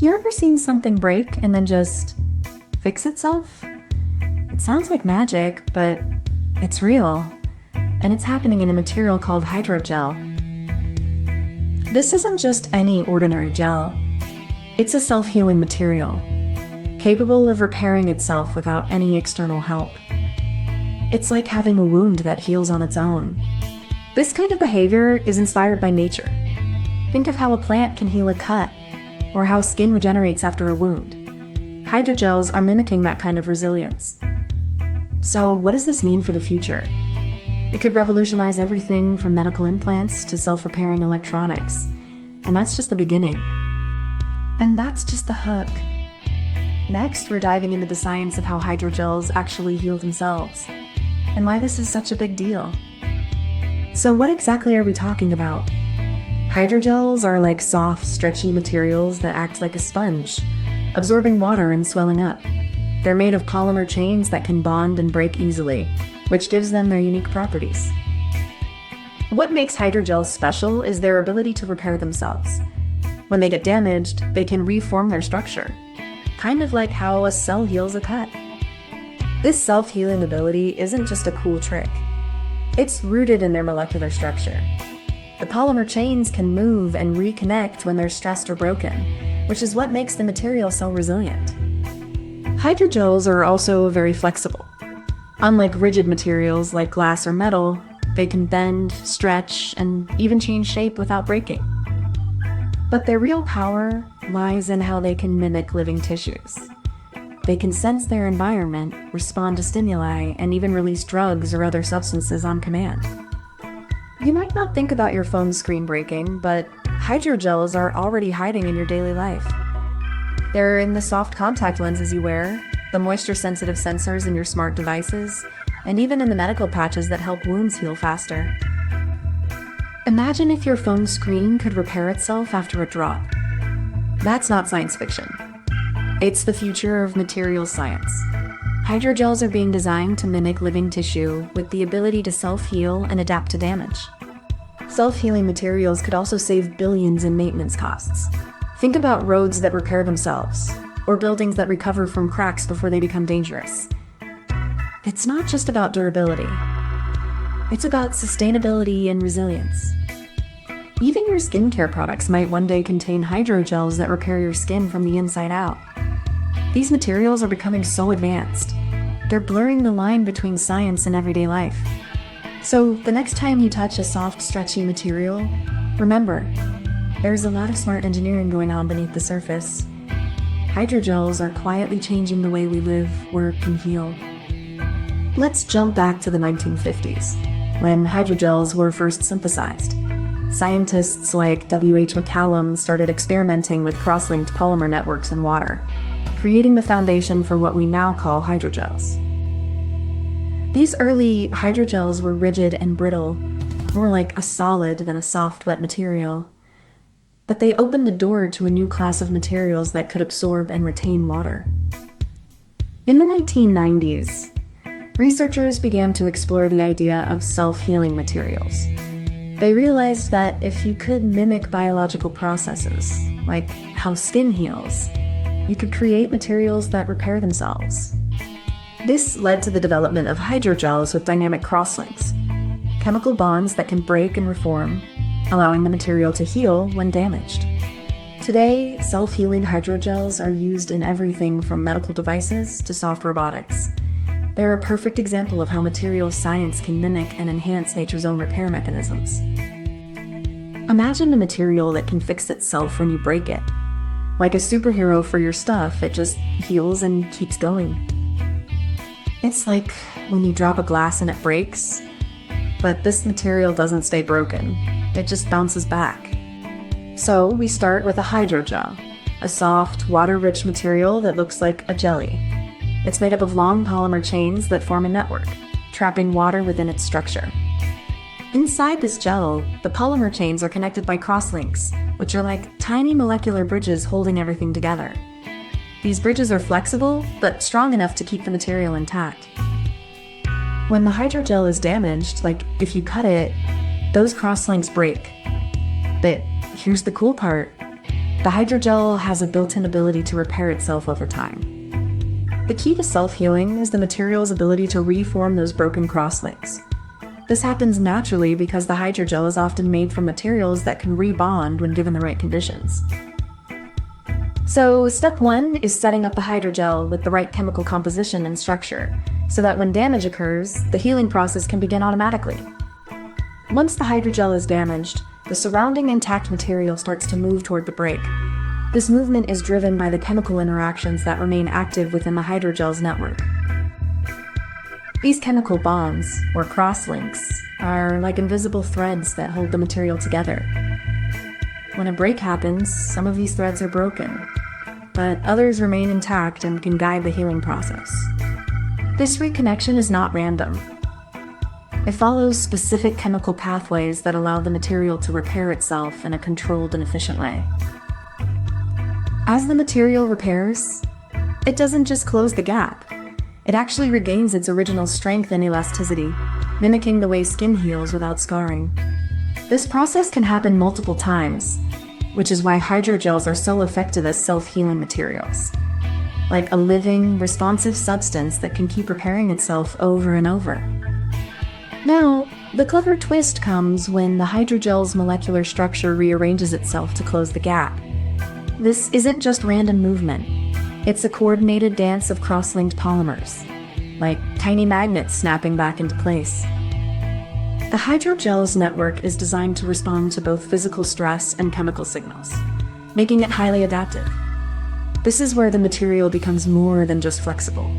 You ever seen something break and then just fix itself? It sounds like magic, but it's real. And it's happening in a material called hydrogel. This isn't just any ordinary gel. It's a self-healing material, capable of repairing itself without any external help. It's like having a wound that heals on its own. This kind of behavior is inspired by nature. Think of how a plant can heal a cut, or how skin regenerates after a wound. Hydrogels are mimicking that kind of resilience. So what does this mean for the future? It could revolutionize everything from medical implants to self-repairing electronics. And that's just the beginning. And that's just the hook. Next, we're diving into the science of how hydrogels actually heal themselves, and why this is such a big deal. So what exactly are we talking about? Hydrogels are like soft, stretchy materials that act like a sponge, absorbing water and swelling up. They're made of polymer chains that can bond and break easily, which gives them their unique properties. What makes hydrogels special is their ability to repair themselves. When they get damaged, they can reform their structure, kind of like how a cell heals a cut. This self-healing ability isn't just a cool trick. It's rooted in their molecular structure. The polymer chains can move and reconnect when they're stressed or broken, which is what makes the material so resilient. Hydrogels are also very flexible. Unlike rigid materials like glass or metal, they can bend, stretch, and even change shape without breaking. But their real power lies in how they can mimic living tissues. They can sense their environment, respond to stimuli, and even release drugs or other substances on command. You might not think about your phone screen breaking, but hydrogels are already hiding in your daily life. They're in the soft contact lenses you wear, the moisture-sensitive sensors in your smart devices, and even in the medical patches that help wounds heal faster. Imagine if your phone screen could repair itself after a drop. That's not science fiction. It's the future of materials science. Hydrogels are being designed to mimic living tissue with the ability to self-heal and adapt to damage. Self-healing materials could also save billions in maintenance costs. Think about roads that repair themselves, or buildings that recover from cracks before they become dangerous. It's not just about durability. It's about sustainability and resilience. Even your skincare products might one day contain hydrogels that repair your skin from the inside out. These materials are becoming so advanced. They're blurring the line between science and everyday life. So the next time you touch a soft, stretchy material, remember, there's a lot of smart engineering going on beneath the surface. Hydrogels are quietly changing the way we live, work, and heal. Let's jump back to the 1950s, when hydrogels were first synthesized. Scientists like W.H. McCallum started experimenting with cross-linked polymer networks in water, creating the foundation for what we now call hydrogels. These early hydrogels were rigid and brittle, more like a solid than a soft, wet material. But they opened the door to a new class of materials that could absorb and retain water. In the 1990s, researchers began to explore the idea of self-healing materials. They realized that if you could mimic biological processes, like how skin heals, you could create materials that repair themselves. This led to the development of hydrogels with dynamic crosslinks, chemical bonds that can break and reform, allowing the material to heal when damaged. Today, self-healing hydrogels are used in everything from medical devices to soft robotics. They're a perfect example of how materials science can mimic and enhance nature's own repair mechanisms. Imagine a material that can fix itself when you break it. Like a superhero for your stuff, it just heals and keeps going. It's like when you drop a glass and it breaks, but this material doesn't stay broken. It just bounces back. So we start with a hydrogel, a soft, water-rich material that looks like a jelly. It's made up of long polymer chains that form a network, trapping water within its structure. Inside this gel, the polymer chains are connected by crosslinks, which are like tiny molecular bridges holding everything together. These bridges are flexible, but strong enough to keep the material intact. When the hydrogel is damaged, like if you cut it, those crosslinks break. But here's the cool part. The hydrogel has a built-in ability to repair itself over time. The key to self-healing is the material's ability to reform those broken crosslinks. This happens naturally because the hydrogel is often made from materials that can rebond when given the right conditions. So, step 1 is setting up the hydrogel with the right chemical composition and structure, so that when damage occurs, the healing process can begin automatically. Once the hydrogel is damaged, the surrounding intact material starts to move toward the break. This movement is driven by the chemical interactions that remain active within the hydrogel's network. These chemical bonds, or crosslinks, are like invisible threads that hold the material together. When a break happens, some of these threads are broken, but others remain intact and can guide the healing process. This reconnection is not random. It follows specific chemical pathways that allow the material to repair itself in a controlled and efficient way. As the material repairs, it doesn't just close the gap. It actually regains its original strength and elasticity, mimicking the way skin heals without scarring. This process can happen multiple times, which is why hydrogels are so effective as self-healing materials. Like a living, responsive substance that can keep repairing itself over and over. Now, the clever twist comes when the hydrogel's molecular structure rearranges itself to close the gap. This isn't just random movement. It's a coordinated dance of cross-linked polymers, like tiny magnets snapping back into place. The hydrogel's network is designed to respond to both physical stress and chemical signals, making it highly adaptive. This is where the material becomes more than just flexible.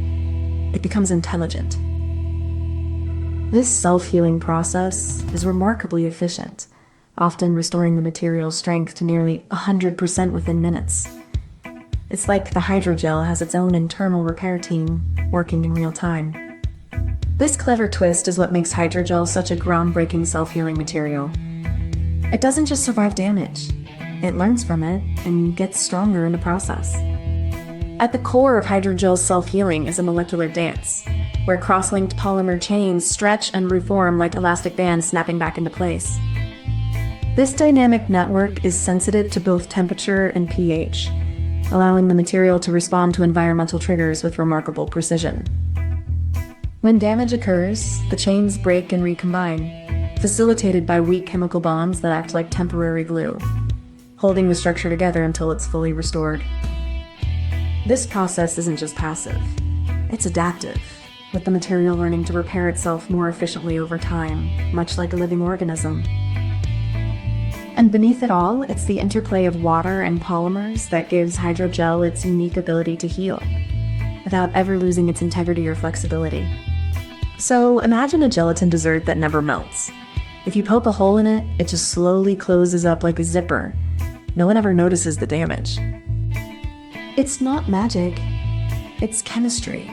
It becomes intelligent. This self-healing process is remarkably efficient, often restoring the material's strength to nearly 100% within minutes. It's like the hydrogel has its own internal repair team working in real time. This clever twist is what makes hydrogel such a groundbreaking self-healing material. It doesn't just survive damage. It learns from it and gets stronger in the process. At the core of hydrogel's self-healing is a molecular dance, where cross-linked polymer chains stretch and reform like elastic bands snapping back into place. This dynamic network is sensitive to both temperature and pH, allowing the material to respond to environmental triggers with remarkable precision. When damage occurs, the chains break and recombine, facilitated by weak chemical bonds that act like temporary glue, holding the structure together until it's fully restored. This process isn't just passive, it's adaptive, with the material learning to repair itself more efficiently over time, much like a living organism. And beneath it all, it's the interplay of water and polymers that gives hydrogel its unique ability to heal, without ever losing its integrity or flexibility. So imagine a gelatin dessert that never melts. If you poke a hole in it, it just slowly closes up like a zipper. No one ever notices the damage. It's not magic, it's chemistry.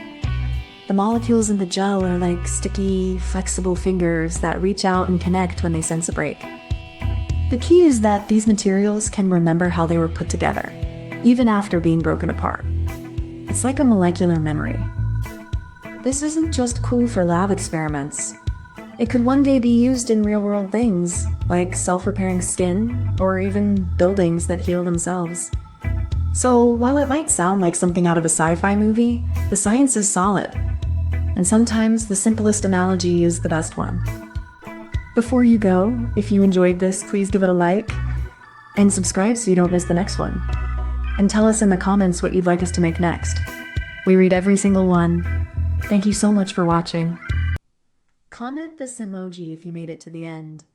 The molecules in the gel are like sticky, flexible fingers that reach out and connect when they sense a break. The key is that these materials can remember how they were put together, even after being broken apart. It's like a molecular memory. This isn't just cool for lab experiments. It could one day be used in real-world things, like self-repairing skin, or even buildings that heal themselves. So while it might sound like something out of a sci-fi movie, the science is solid. And sometimes the simplest analogy is the best one. Before you go, if you enjoyed this, please give it a like and subscribe so you don't miss the next one. And tell us in the comments what you'd like us to make next. We read every single one. Thank you so much for watching. Comment this emoji if you made it to the end.